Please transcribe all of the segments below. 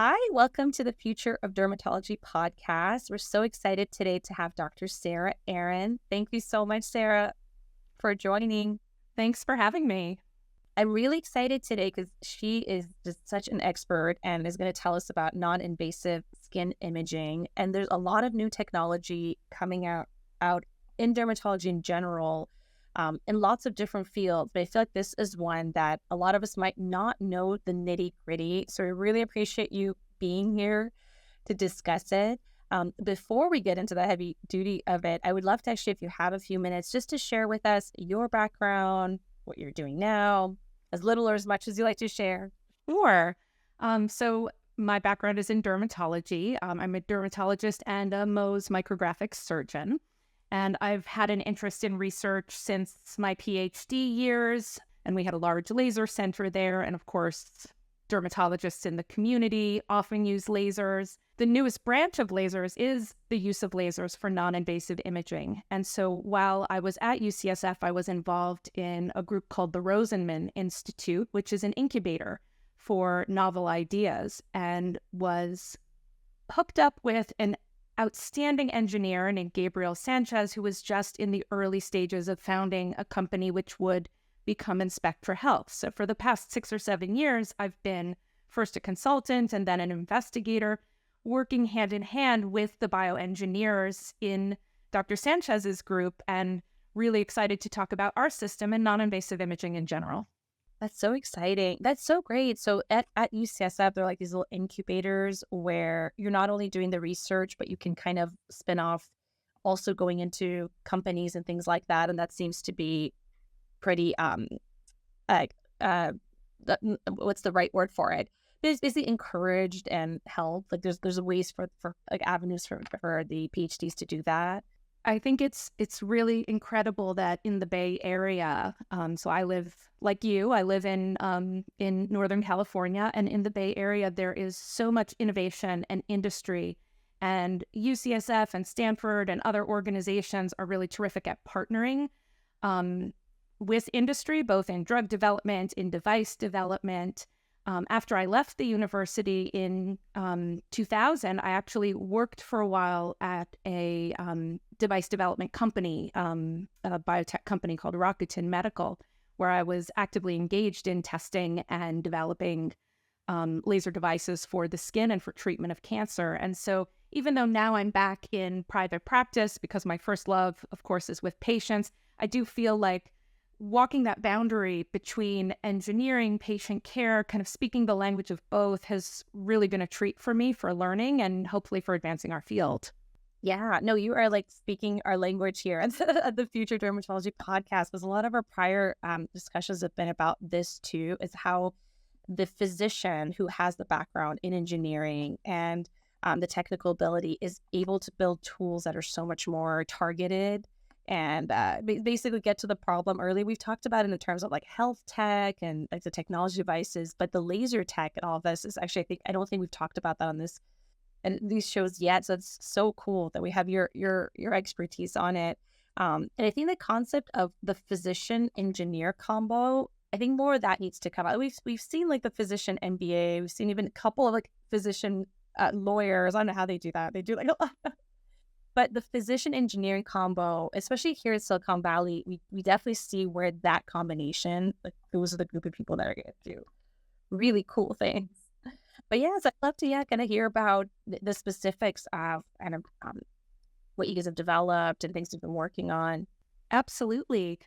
Hi, welcome to the Future of Dermatology podcast. We're so excited today to have Dr. Sarah Arron. Thank you so much, Sarah, for joining. Thanks for having me. I'm really excited today because she is just such an expert and is going to tell us about non-invasive skin imaging. And there's a lot of new technology coming out in dermatology in general, in lots of different fields. But I feel like this is one that a lot of us might not know the nitty-gritty. So I really appreciate you being here to discuss it. Before we get into the heavy duty of it, I would love to actually, if you have a few minutes, just to share with us your background, what you're doing now, as little or as much as you like to share. Sure. So my background is in dermatology. I'm a dermatologist and a Mohs micrographic surgeon. And I've had an interest in research since my PhD years. And we had a large laser center there. And of course, dermatologists in the community often use lasers. The newest branch of lasers is the use of lasers for non-invasive imaging. And so while I was at UCSF, I was involved in a group called the Rosenman Institute, which is an incubator for novel ideas, and was hooked up with an outstanding engineer named Gabriel Sanchez, who was just in the early stages of founding a company which would become Inspectra Health. So for the past 6 or 7 years, I've been first a consultant and then an investigator, working hand in hand with the bioengineers in Dr. Sanchez's group, and really excited to talk about our system and non-invasive imaging in general. That's so exciting. That's so great. So at UCSF, there are like these little incubators where you're not only doing the research, but you can kind of spin off also going into companies and things like that. And that seems to be pretty, like, what's the right word for it? It's basically encouraged and helped. Like there's ways for like avenues for the PhDs to do that. I think it's really incredible that in the Bay Area, so I live, like you, I live in Northern California, and in the Bay Area, there is so much innovation and industry, and UCSF and Stanford and other organizations are really terrific at partnering with industry, both in drug development, in device development. After I left the university in 2000, I actually worked for a while at a device development company, a biotech company called Rakuten Medical, where I was actively engaged in testing and developing laser devices for the skin and for treatment of cancer. And so even though now I'm back in private practice, because my first love, of course, is with patients, I do feel like walking that boundary between engineering, patient care, kind of speaking the language of both has really been a treat for me for learning and hopefully for advancing our field. Yeah, no, you are like speaking our language here at the Future Dermatology podcast. Because a lot of our prior discussions have been about this too, is how the physician who has the background in engineering and the technical ability is able to build tools that are so much more targeted and basically get to the problem early. We've talked about it in terms of like health tech and like the technology devices, but the laser tech and all of this is actually, I don't think we've talked about that on this and these shows yet. So it's so cool that we have your expertise on it. And I think the concept of the physician engineer combo, I think more of that needs to come out. We've seen like the physician MBA, we've seen even a couple of like physician lawyers. I don't know how they do that. They do like a lot. But the physician engineering combo, especially here in Silicon Valley, we definitely see where that combination, like those are the group of people that are going to do really cool things. But yes, I'd love to kind of hear about the specifics of kind of what you guys have developed and things you've been working on. Absolutely.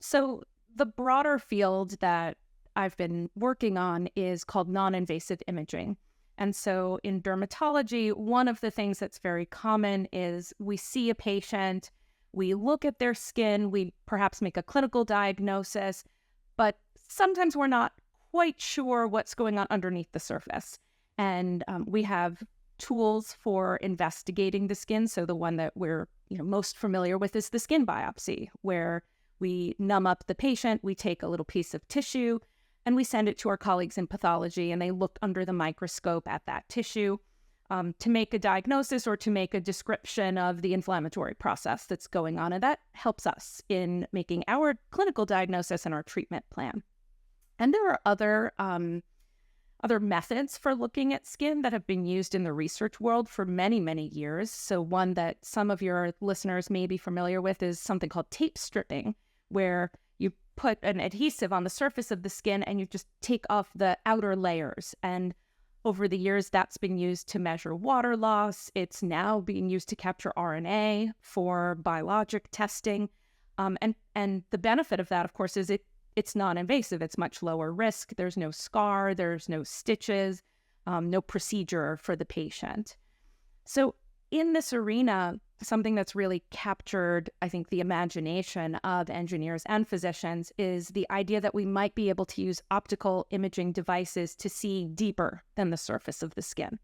So the broader field that I've been working on is called non-invasive imaging. And so in dermatology, one of the things that's very common is we see a patient, we look at their skin, we perhaps make a clinical diagnosis, but sometimes we're not quite sure what's going on underneath the surface. And we have tools for investigating the skin. So the one that we're most familiar with is the skin biopsy, where we numb up the patient, we take a little piece of tissue, and we send it to our colleagues in pathology, and they look under the microscope at that tissue to make a diagnosis or to make a description of the inflammatory process that's going on. And that helps us in making our clinical diagnosis and our treatment plan. And there are other other methods for looking at skin that have been used in the research world for many, many years. So one that some of your listeners may be familiar with is something called tape stripping, where you put an adhesive on the surface of the skin and you just take off the outer layers. And over the years, that's been used to measure water loss. It's now being used to capture RNA for biologic testing. And the benefit of that, of course, is it's non-invasive. It's much lower risk. There's no scar. There's no stitches, no procedure for the patient. So in this arena, something that's really captured, I think, the imagination of engineers and physicians is the idea that we might be able to use optical imaging devices to see deeper than the surface of the skin.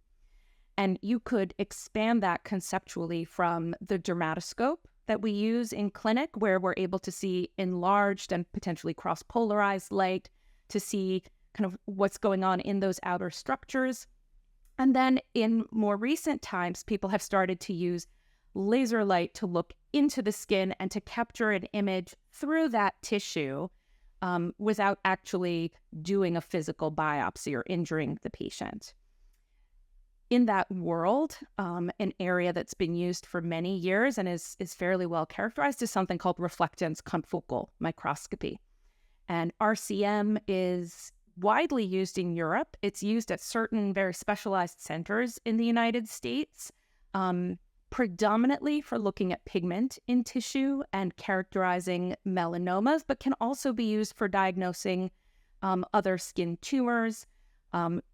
And you could expand that conceptually from the dermatoscope that we use in clinic, where we're able to see enlarged and potentially cross-polarized light to see kind of what's going on in those outer structures. And then in more recent times, people have started to use laser light to look into the skin and to capture an image through that tissue without actually doing a physical biopsy or injuring the patient. In that world, an area that's been used for many years and is fairly well characterized is something called reflectance confocal microscopy. And RCM is widely used in Europe. It's used at certain very specialized centers in the United States, predominantly for looking at pigment in tissue and characterizing melanomas, but can also be used for diagnosing other skin tumors,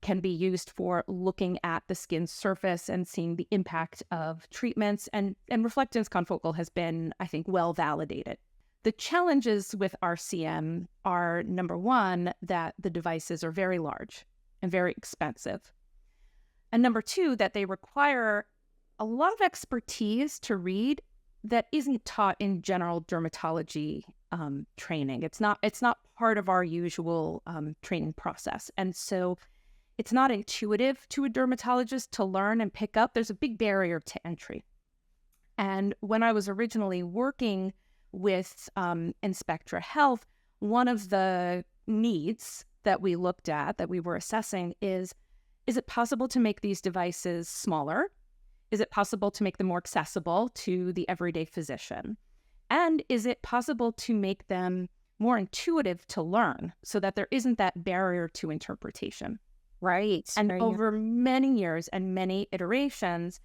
can be used for looking at the skin surface and seeing the impact of treatments. And reflectance confocal has been, I think, well validated. The challenges with RCM are, number one, that the devices are very large and very expensive. And number two, that they require a lot of expertise to read that isn't taught in general dermatology training. It's not part of our usual training process. And so it's not intuitive to a dermatologist to learn and pick up. There's a big barrier to entry. And when I was originally working with Inspectra Health, one of the needs that we looked at, that we were assessing, is it possible to make these devices smaller? Is it possible to make them more accessible to the everyday physician? And is it possible to make them more intuitive to learn so that there isn't that barrier to interpretation? Right. And over many years and many iterations,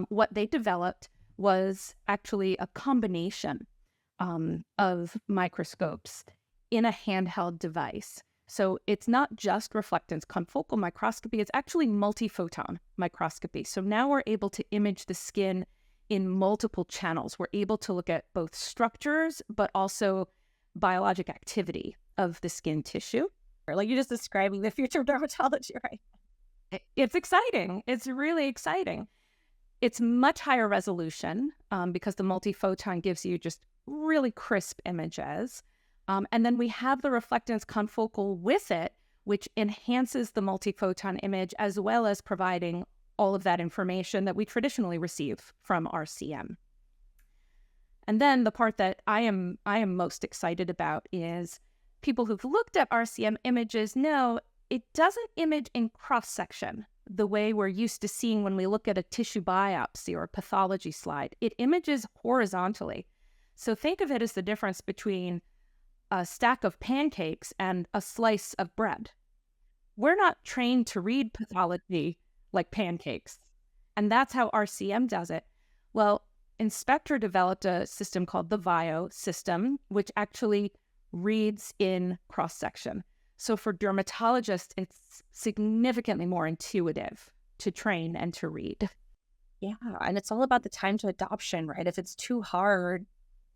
what they developed was actually a combination of microscopes in a handheld device. So it's not just reflectance confocal microscopy, it's actually multiphoton microscopy. So now we're able to image the skin in multiple channels. We're able to look at both structures, but also biologic activity of the skin tissue. Like you're just describing the future of dermatology, right? It's exciting. It's really exciting. It's much higher resolution because the multiphoton gives you just really crisp images. And then we have the reflectance confocal with it, which enhances the multiphoton image as well as providing all of that information that we traditionally receive from RCM. And then the part that I am most excited about is people who've looked at RCM images know it doesn't image in cross-section the way we're used to seeing when we look at a tissue biopsy or a pathology slide. It images horizontally. So think of it as the difference between a stack of pancakes and a slice of bread. We're not trained to read pathology like pancakes, and that's how RCM does it. Well, Inspectra developed a system called the VIO system, which actually reads in cross-section. So for dermatologists, it's significantly more intuitive to train and to read. Yeah, and it's all about the time to adoption, right? If it's too hard,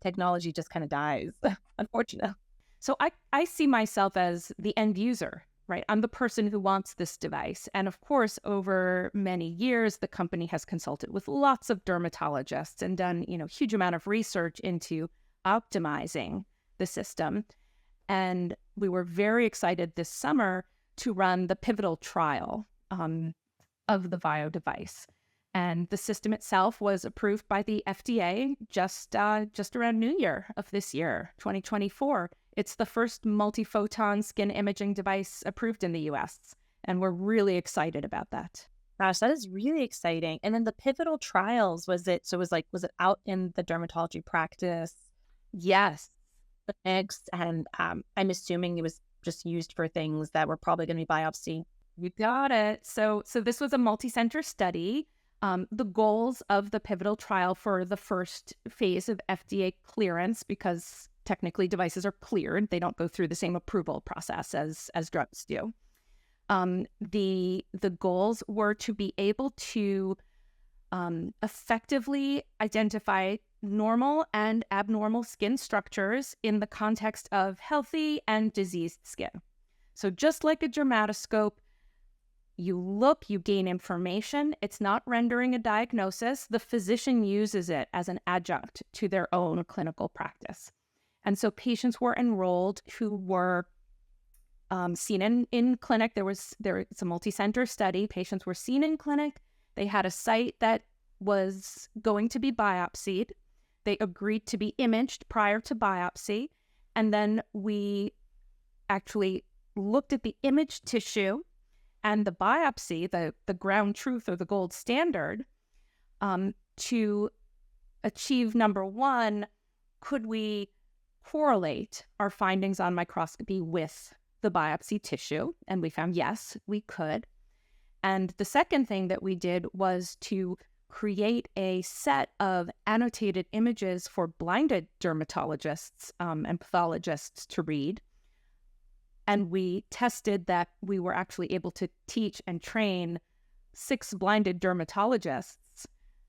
technology just kind of dies, unfortunately. So I see myself as the end user, right? I'm the person who wants this device. And of course, over many years, the company has consulted with lots of dermatologists and done, huge amount of research into optimizing the system. And we were very excited this summer to run the pivotal trial of the VIO device. And the system itself was approved by the FDA just around New Year of this year, 2024. It's the first multiphoton skin imaging device approved in the US. And we're really excited about that. Gosh, that is really exciting. And then the pivotal trials, was it out in the dermatology practice Yes. clinics? And I'm assuming it was just used for things that were probably going to be biopsy. You got it. So this was a multi-center study. The goals of the pivotal trial for the first phase of FDA clearance, because technically devices are cleared, they don't go through the same approval process as drugs do. The goals were to be able to effectively identify normal and abnormal skin structures in the context of healthy and diseased skin. So just like a dermatoscope, you look, you gain information. It's not rendering a diagnosis. The physician uses it as an adjunct to their own clinical practice. And so patients were enrolled who were seen in clinic. It's a multi-center study. Patients were seen in clinic. They had a site that was going to be biopsied. They agreed to be imaged prior to biopsy. And then we actually looked at the imaged tissue and the biopsy, the ground truth or the gold standard, to achieve number one, could we correlate our findings on microscopy with the biopsy tissue? And we found yes, we could. And the second thing that we did was to create a set of annotated images for blinded dermatologists and pathologists to read. And we tested that we were actually able to teach and train 6 blinded dermatologists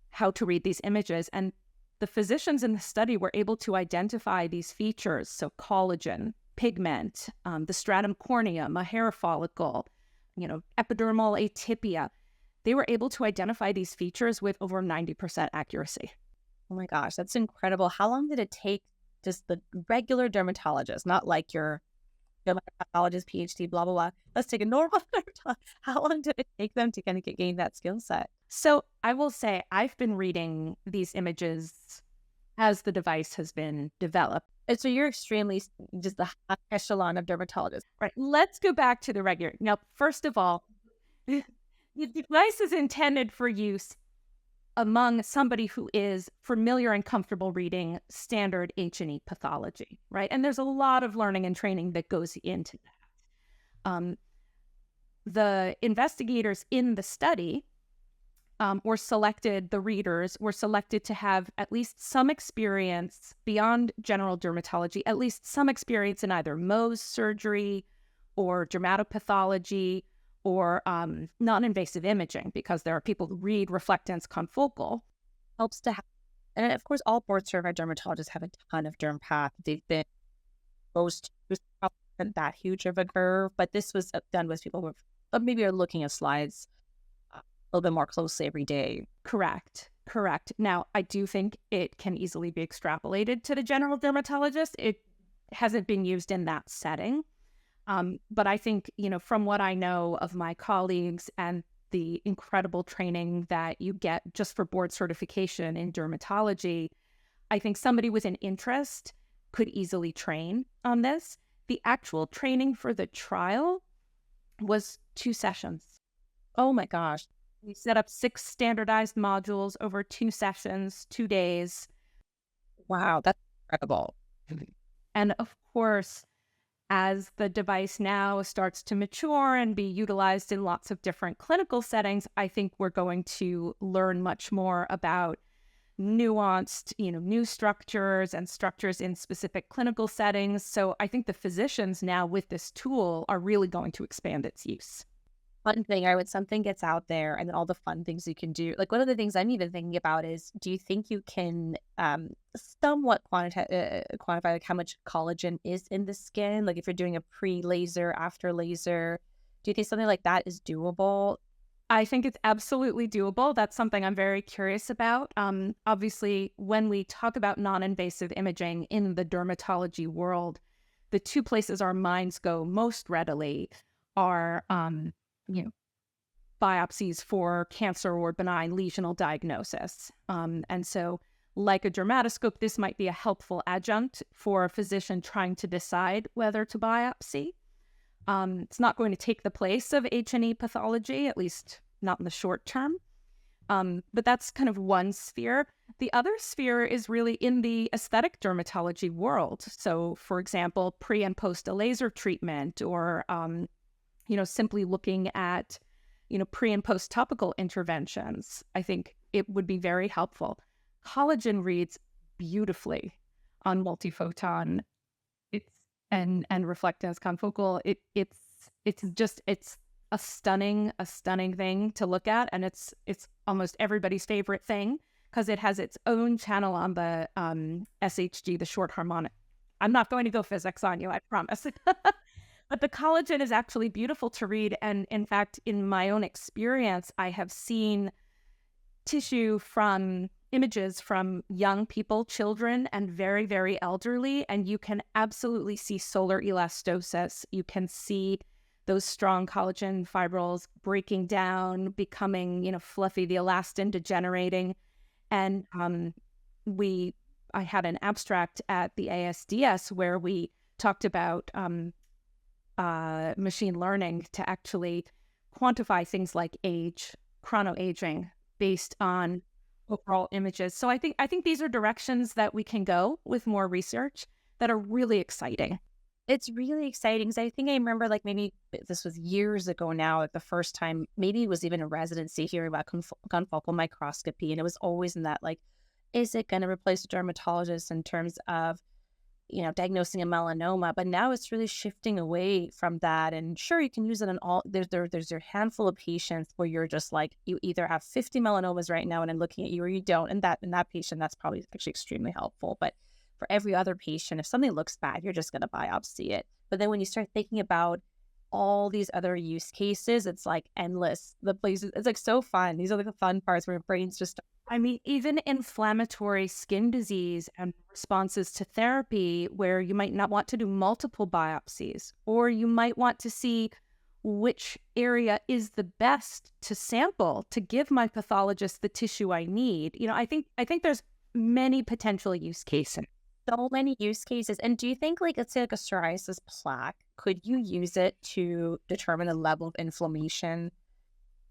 how to read these images. And the physicians in the study were able to identify these features, so collagen, pigment, the stratum corneum, a hair follicle, epidermal atypia. They were able to identify these features with over 90% accuracy. Oh my gosh, that's incredible. How long did it take just the regular dermatologist, not like your dermatologist, PhD, blah, blah, blah. Let's take a normal dermatologist. How long did it take them to kind of gain that skill set? So I will say I've been reading these images as the device has been developed. And so you're extremely just the high echelon of dermatologists. Right. Let's go back to the regular. Now, first of all, the device is intended for use among somebody who is familiar and comfortable reading standard H&E pathology, right? And there's a lot of learning and training that goes into that. The investigators in the study the readers were selected to have at least some experience beyond general dermatology, at least some experience in either Mohs surgery or dermatopathology or non-invasive imaging, because there are people who read reflectance confocal. Helps to have, and of course, all board certified dermatologists have a ton of derm path. They've been exposed to not that huge of a curve, but this was done with people who maybe are looking at slides a little bit more closely every day. Correct. Now, I do think it can easily be extrapolated to the general dermatologist. It hasn't been used in that setting. But I think, from what I know of my colleagues and the incredible training that you get just for board certification in dermatology, I think somebody with an interest could easily train on this. The actual training for the trial was 2 sessions. Oh my gosh. We set up 6 standardized modules over 2 sessions, 2 days. Wow, that's incredible. And of course, as the device now starts to mature and be utilized in lots of different clinical settings, I think we're going to learn much more about nuanced, new structures and structures in specific clinical settings. So I think the physicians now with this tool are really going to expand its use. Fun thing, when something gets out there and then all the fun things you can do, like one of the things I'm even thinking about is, do you think you can somewhat quantify like how much collagen is in the skin? Like if you're doing a pre-laser, after laser, do you think something like that is doable? I think it's absolutely doable. That's something I'm very curious about. Obviously, when we talk about non-invasive imaging in the dermatology world, the 2 places our minds go most readily are biopsies for cancer or benign lesional diagnosis. And so like a dermatoscope, this might be a helpful adjunct for a physician trying to decide whether to biopsy. It's not going to take the place of H&E pathology, at least not in the short term. But that's kind of one sphere. The other sphere is really in the aesthetic dermatology world. So, for example, pre and post a laser treatment, or simply looking at pre and post topical interventions. I think it would be very helpful. Collagen reads beautifully on multiphoton. It's and reflectance confocal. It's a stunning thing to look at, and it's almost everybody's favorite thing because it has its own channel on the SHG, the short harmonic. I'm not going to go physics on you, I promise. But the collagen is actually beautiful to read, and in fact, in my own experience, I have seen tissue from images from young people, children, and very, very elderly, and you can absolutely see solar elastosis. You can see those strong collagen fibrils breaking down, becoming, fluffy, the elastin degenerating. And I had an abstract at the ASDS where we talked about machine learning to actually quantify things like age, chronoaging, based on overall images. So I think these are directions that we can go with more research that are really exciting. It's really exciting because I think I remember, like, maybe this was years ago now, like the first time, maybe it was even a residency hearing about confocal microscopy. And it was always in that, like, is it going to replace a dermatologist in terms of, diagnosing a melanoma? But now it's really shifting away from that. And sure, you can use it in all, there's your handful of patients where you're just like, you either have 50 melanomas right now and I'm looking at you, or you don't. And in that patient, that's probably actually extremely helpful. But for every other patient, if something looks bad, you're just going to biopsy it. But then when you start thinking about all these other use cases, it's like endless. The places, it's like so fun. These are like the fun parts where your brain's just, I mean, even inflammatory skin disease and responses to therapy, where you might not want to do multiple biopsies, or you might want to see which area is the best to sample to give my pathologist the tissue I need. I think there's many potential use cases. so many use cases. And do you think, like, let's say like a psoriasis plaque, could you use it to determine the level of inflammation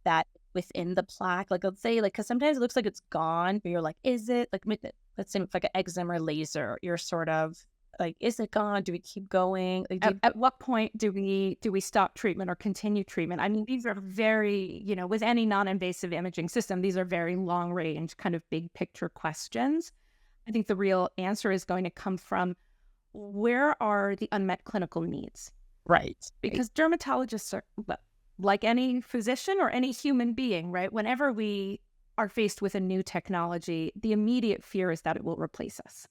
that within the plaque? Like, let's say, like, because sometimes it looks like it's gone, but you're like, is it, like, let's say it's like an eczema laser, you're sort of like, is it gone? Do we keep going? Like, At what point do we stop treatment or continue treatment? I mean, these are very, with any non-invasive imaging system, these are very long range, kind of big picture questions. I think the real answer is going to come from, where are the unmet clinical needs? right. Because dermatologists are, like any physician or any human being, right? Whenever we are faced with a new technology, the immediate fear is that it will replace us.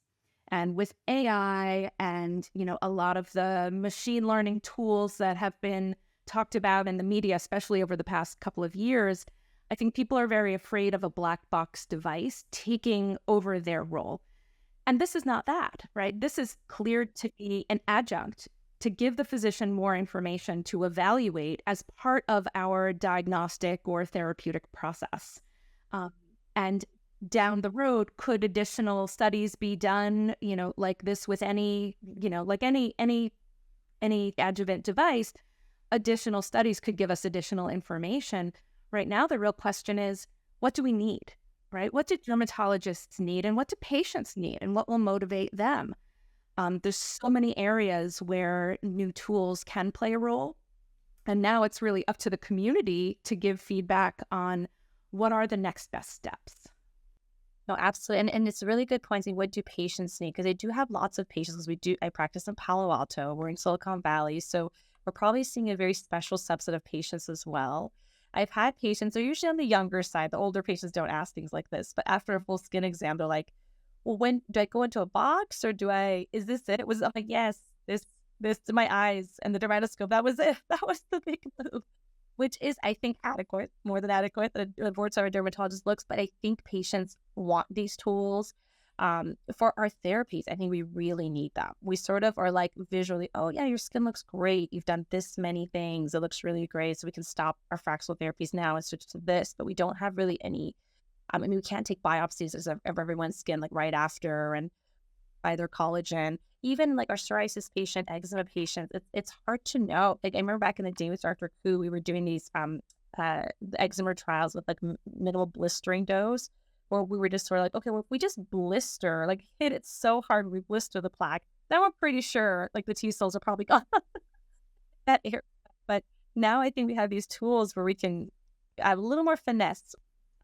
And with AI and, a lot of the machine learning tools that have been talked about in the media, especially over the past couple of years, I think people are very afraid of a black box device taking over their role. And this is not that, right? This is cleared to be an adjunct to give the physician more information to evaluate as part of our diagnostic or therapeutic process. And down the road, could additional studies be done, like this with any, like any adjuvant device? Additional studies could give us additional information. Right now, the real question is, what do we need, right? What do dermatologists need, and what do patients need, and what will motivate them? There's so many areas where new tools can play a role. And now it's really up to the community to give feedback on what are the next best steps. No, absolutely. And it's a really good point. What do patients need? Because I do have lots of patients, because I practice in Palo Alto, we're in Silicon Valley. So we're probably seeing a very special subset of patients as well. I've had patients, they're usually on the younger side. The older patients don't ask things like this. But after a full skin exam, they're like, well, when do I go into a box, or is this it? I'm like, yes, this to my eyes and the dermatoscope. That was it. That was the big move, which is, I think, adequate, more than adequate. The board certified dermatologist looks, but I think patients want these tools for our therapies. I think we really need them. We sort of are like visually, oh yeah, your skin looks great. You've done this many things. It looks really great. So we can stop our Fraxel therapies now and switch to this, but we don't have really any. We can't take biopsies of everyone's skin like right after and by their collagen. even like our psoriasis patient, eczema patient, it's hard to know. Like I remember back in the day with Dr. Koo, we were doing these the eczema trials with like minimal blistering dose, where we were just sort of like, okay, well, if we just blister, like hit it so hard, we blister the plaque, then we're pretty sure like the T cells are probably gone that area. But now I think we have these tools where we can have a little more finesse.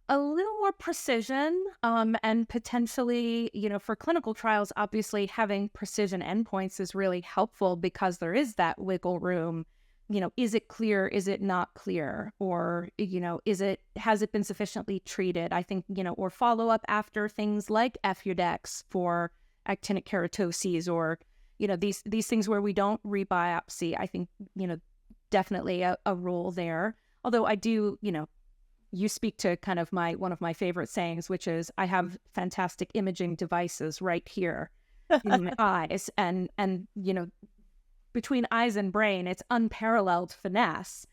A little more precision, and potentially, for clinical trials, obviously having precision endpoints is really helpful because there is that wiggle room. Is it clear? Is it not clear? Or, has it been sufficiently treated? I think, or follow up after things like Fudex for actinic keratoses, or, these things where we don't rebiopsy. I think, definitely a role there. Although I do, you speak to kind of one of my favorite sayings, which is I have fantastic imaging devices right here in my eyes, and between eyes and brain, it's unparalleled finesse.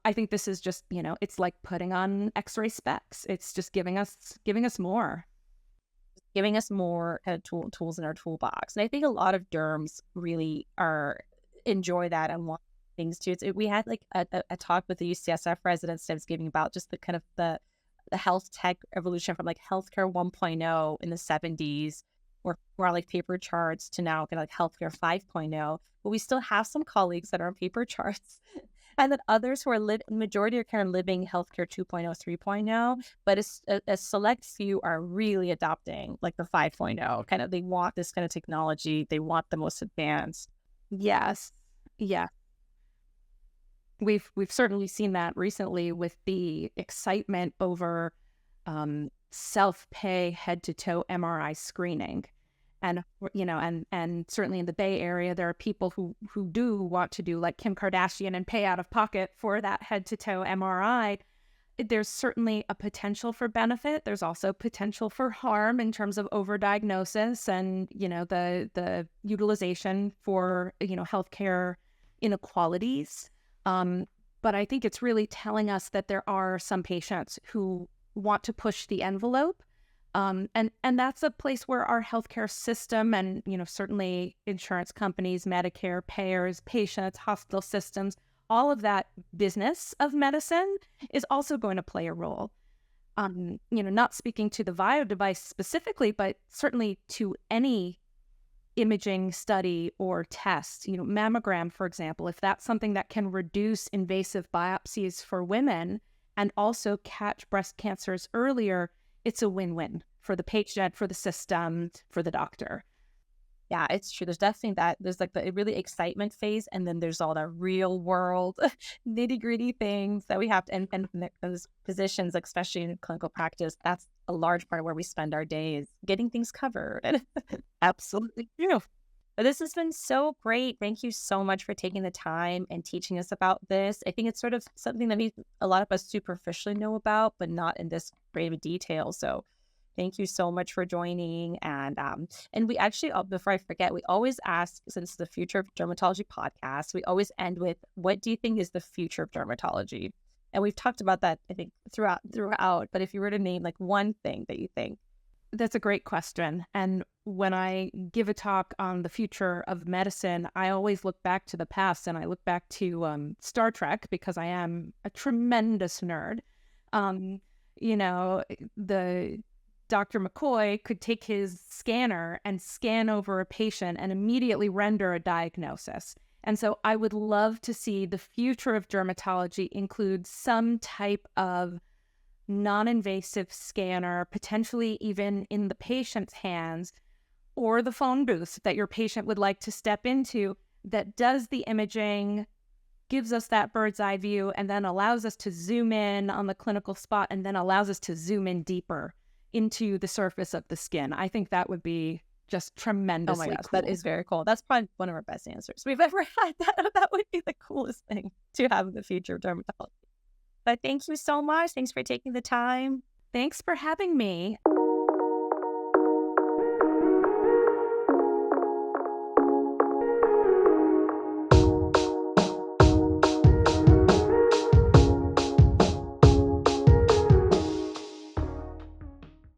I think this is just it's like putting on X-ray specs. It's just giving us more. Giving us more kind of tools in our toolbox, and I think a lot of derms really enjoy that and want things too. We had like a talk with the UCSF residents that was giving about just the kind of the health tech evolution from like healthcare 1.0 in the 70s, or more like paper charts, to now kind of like healthcare 5.0. But we still have some colleagues that are on paper charts, and then others who are majority are kind of living healthcare 2.0, 3.0. But a select few are really adopting like the 5.0. Kind of they want this kind of technology. They want the most advanced. Yes. Yeah. We've certainly seen that recently with the excitement over self-pay head-to-toe MRI screening. And and certainly in the Bay Area, there are people who do want to do like Kim Kardashian and pay out of pocket for that head-to-toe MRI. There's certainly a potential for benefit. There's also potential for harm in terms of overdiagnosis and the utilization for healthcare inequalities. But I think it's really telling us that there are some patients who want to push the envelope. And that's a place where our healthcare system and, certainly insurance companies, Medicare, payers, patients, hospital systems, all of that business of medicine is also going to play a role. Not speaking to the Vio device specifically, but certainly to any imaging study or test, mammogram, for example, if that's something that can reduce invasive biopsies for women and also catch breast cancers earlier, it's a win-win for the patient, for the system, for the doctor. Yeah, it's true. There's definitely that. There's like the really excitement phase, and then there's all the real world nitty gritty things that we have to, and those positions, especially in clinical practice, that's a large part of where we spend our days getting things covered. Absolutely true. But this has been so great. Thank you so much for taking the time and teaching us about this. I think it's sort of something that a lot of us superficially know about, but not in this great of detail. So thank you so much for joining. And we actually, before I forget, we always ask, since the Future of Dermatology podcast, we always end with, what do you think is the future of dermatology? And we've talked about that, I think, throughout. But if you were to name like one thing that you think. That's a great question. And when I give a talk on the future of medicine, I always look back to the past, and I look back to Star Trek, because I am a tremendous nerd. The Dr. McCoy could take his scanner and scan over a patient and immediately render a diagnosis. And so I would love to see the future of dermatology include some type of non-invasive scanner, potentially even in the patient's hands, or the phone booth that your patient would like to step into, that does the imaging, gives us that bird's eye view, and then allows us to zoom in on the clinical spot, and then allows us to zoom in deeper into the surface of the skin. I think that would be just tremendously cool. That is very cool. That's probably one of our best answers we've ever had. That would be the coolest thing to have in the future of dermatology. But thank you so much. Thanks for taking the time. Thanks for having me.